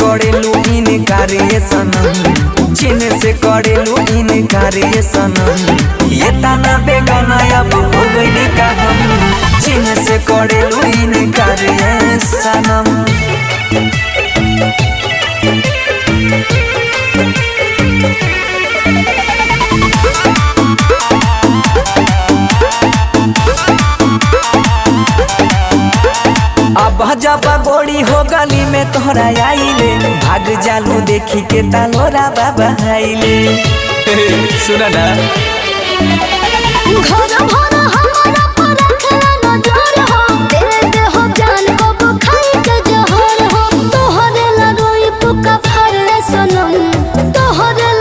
करेलू इनकार ये सनम, चिन्ह से करेलू इनकार ये सनम। ये तना बेगाना अब हो गई का हम, चिन्ह से करेलू इनकार ये सनम। अब जब गोड़ी हो गली में तोहरा आइले, भाग जालू देखी के तलोरा बाबा आइले। सुना ना घर भर